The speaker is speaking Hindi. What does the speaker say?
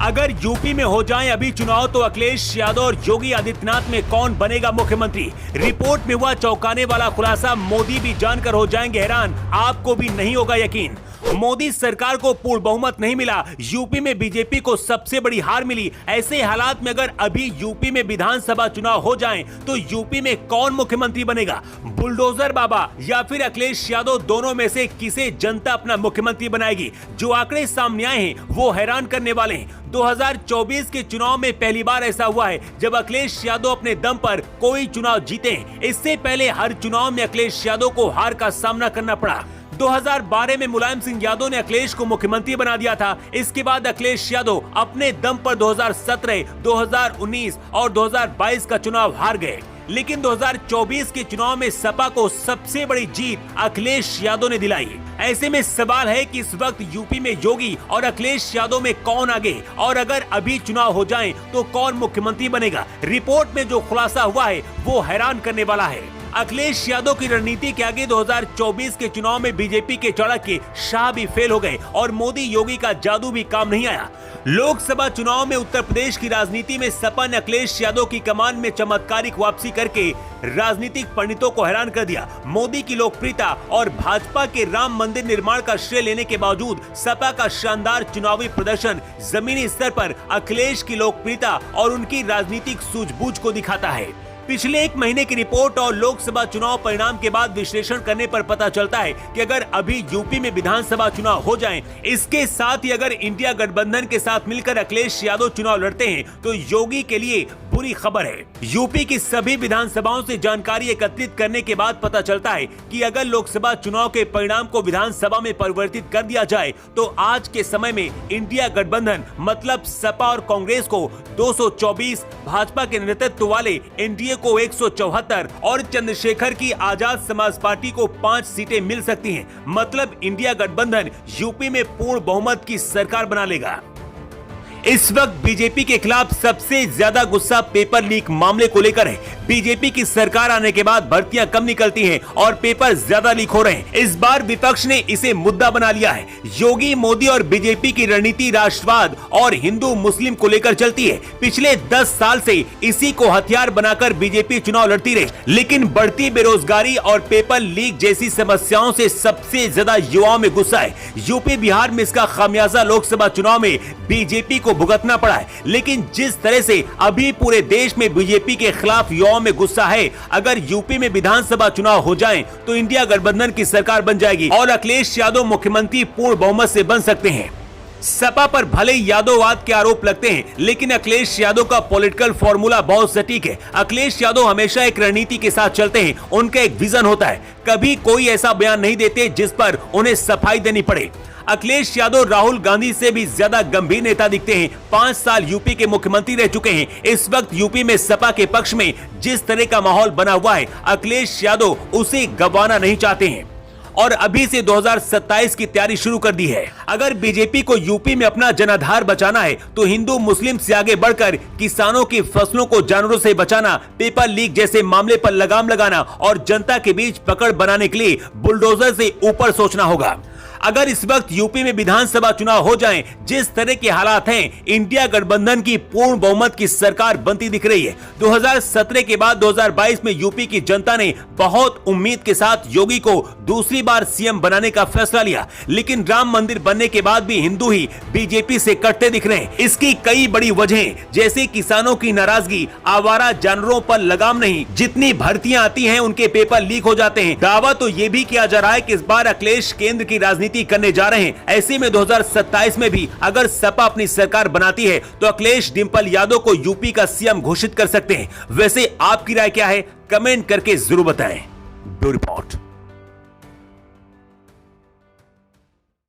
अगर यूपी में हो जाएं अभी चुनाव तो अखिलेश यादव और योगी आदित्यनाथ में कौन बनेगा मुख्यमंत्री। रिपोर्ट में हुआ चौंकाने वाला खुलासा मोदी भी जानकर हो जाएंगे हैरान, आपको भी नहीं होगा यकीन। मोदी सरकार को पूर्ण बहुमत नहीं मिला, यूपी में बीजेपी को सबसे बड़ी हार मिली। ऐसे हालात में अगर अभी यूपी में विधानसभा चुनाव हो जाएं तो यूपी में कौन मुख्यमंत्री बनेगा, बुलडोजर बाबा या फिर अखिलेश यादव, दोनों में से किसे जनता अपना मुख्यमंत्री बनाएगी। जो आंकड़े सामने आए हैं वो हैरान करने वाले हैं। 2024 के चुनाव में पहली बार ऐसा हुआ है जब अखिलेश यादव अपने दम पर कोई चुनाव जीते हैं। इससे पहले हर चुनाव में अखिलेश यादव को हार का सामना करना पड़ा। 2012 में मुलायम सिंह यादव ने अखिलेश को मुख्यमंत्री बना दिया था। इसके बाद अखिलेश यादव अपने दम पर 2017, 2019 और 2022 का चुनाव हार गए। लेकिन 2024 के चुनाव में सपा को सबसे बड़ी जीत अखिलेश यादव ने दिलाई। ऐसे में सवाल है कि इस वक्त यूपी में योगी और अखिलेश यादव में कौन आगे, और अगर अभी चुनाव हो जाएं तो कौन मुख्यमंत्री बनेगा। रिपोर्ट में जो खुलासा हुआ है वो हैरान करने वाला है। अखिलेश यादव की रणनीति के आगे 2024 के चुनाव में बीजेपी के चाणक्य शाह भी फेल हो गए और मोदी योगी का जादू भी काम नहीं आया। लोकसभा चुनाव में उत्तर प्रदेश की राजनीति में सपा ने अखिलेश यादव की कमान में चमत्कारिक वापसी करके राजनीतिक पंडितों को हैरान कर दिया। मोदी की लोकप्रियता और भाजपा के राम मंदिर निर्माण का श्रेय लेने के बावजूद सपा का शानदार चुनावी प्रदर्शन जमीनी स्तर पर अखिलेश की लोकप्रियता और उनकी राजनीतिक सूझबूझ को दिखाता है। पिछले एक महीने की रिपोर्ट और लोकसभा चुनाव परिणाम के बाद विश्लेषण करने पर पता चलता है कि अगर अभी यूपी में विधानसभा चुनाव हो जाएं, इसके साथ ही अगर इंडिया गठबंधन के साथ मिलकर अखिलेश यादव चुनाव लड़ते हैं तो योगी के लिए बुरी खबर है। यूपी की सभी विधानसभाओं से जानकारी एकत्रित करने के बाद पता चलता है कि अगर लोकसभा चुनाव के परिणाम को विधानसभा में परिवर्तित कर दिया जाए तो आज के समय में इंडिया गठबंधन मतलब सपा और कांग्रेस को 224, भाजपा के नेतृत्व वाले एनडीए को 174 और चंद्रशेखर की आजाद समाज पार्टी को 5 सीटें मिल सकती हैं। मतलब इंडिया गठबंधन यूपी में पूर्ण बहुमत की सरकार बना लेगा। इस वक्त बीजेपी के खिलाफ सबसे ज्यादा गुस्सा पेपर लीक मामले को लेकर है। बीजेपी की सरकार आने के बाद भर्तियां कम निकलती हैं और पेपर ज्यादा लीक हो रहे हैं। इस बार विपक्ष ने इसे मुद्दा बना लिया है। योगी, मोदी और बीजेपी की रणनीति राष्ट्रवाद और हिंदू मुस्लिम को लेकर चलती है। पिछले 10 साल से इसी को हथियार बनाकर बीजेपी चुनाव लड़ती रही, लेकिन बढ़ती बेरोजगारी और पेपर लीक जैसी समस्याओं से सबसे ज्यादा युवाओं में गुस्सा है। यूपी, बिहार में इसका खामियाजा लोकसभा चुनाव में बीजेपी को भुगतना पड़ा है। लेकिन जिस तरह से अभी पूरे देश में बीजेपी के खिलाफ युवाओं में गुस्सा है, अगर यूपी में विधानसभा चुनाव हो जाएं तो इंडिया गठबंधन की सरकार बन जाएगी और अखिलेश यादव मुख्यमंत्री पूर्ण बहुमत से बन सकते हैं। सपा पर भले यादववाद के आरोप लगते हैं, लेकिन अखिलेश यादव का पॉलिटिकल फॉर्मूला बहुत सटीक है। अखिलेश यादव हमेशा एक रणनीति के साथ चलते हैं, उनका एक विजन होता है। कभी कोई ऐसा बयान नहीं देते जिस पर उन्हें सफाई देनी पड़े। अखिलेश यादव राहुल गांधी से भी ज्यादा गंभीर नेता दिखते हैं। 5 साल यूपी के मुख्यमंत्री रह चुके हैं। इस वक्त यूपी में सपा के पक्ष में जिस तरह का माहौल बना हुआ है, अखिलेश यादव उसे गंवाना नहीं चाहते हैं और अभी से 2027 की तैयारी शुरू कर दी है। अगर बीजेपी को यूपी में अपना जनाधार बचाना है तो हिंदू मुस्लिम से आगे बढ़कर किसानों की फसलों को जानवरों से बचाना, पेपर लीक जैसे मामले पर लगाम लगाना और जनता के बीच पकड़ बनाने के लिए बुलडोजर से ऊपर सोचना होगा। अगर इस वक्त यूपी में विधानसभा चुनाव हो जाएं, जिस तरह के हालात हैं, इंडिया गठबंधन की पूर्ण बहुमत की सरकार बनती दिख रही है। 2017 के बाद 2022 में यूपी की जनता ने बहुत उम्मीद के साथ योगी को दूसरी बार सीएम बनाने का फैसला लिया, लेकिन राम मंदिर बनने के बाद भी हिंदू ही बीजेपी से कटते दिख रहे हैं। इसकी कई बड़ी वजह जैसे किसानों की नाराजगी, आवारा जानवरों पर लगाम नहीं, जितनी भर्तियां आती हैं उनके पेपर लीक हो जाते हैं। दावा तो ये भी किया जा रहा है कि इस बार अखिलेश केंद्र की राजनीति करने जा रहे हैं। ऐसे में 2027 में भी अगर सपा अपनी सरकार बनाती है तो अखिलेश डिंपल यादव को यूपी का सीएम घोषित कर सकते हैं। वैसे आपकी राय क्या है, कमेंट करके जरूर बताएं। Bureau report.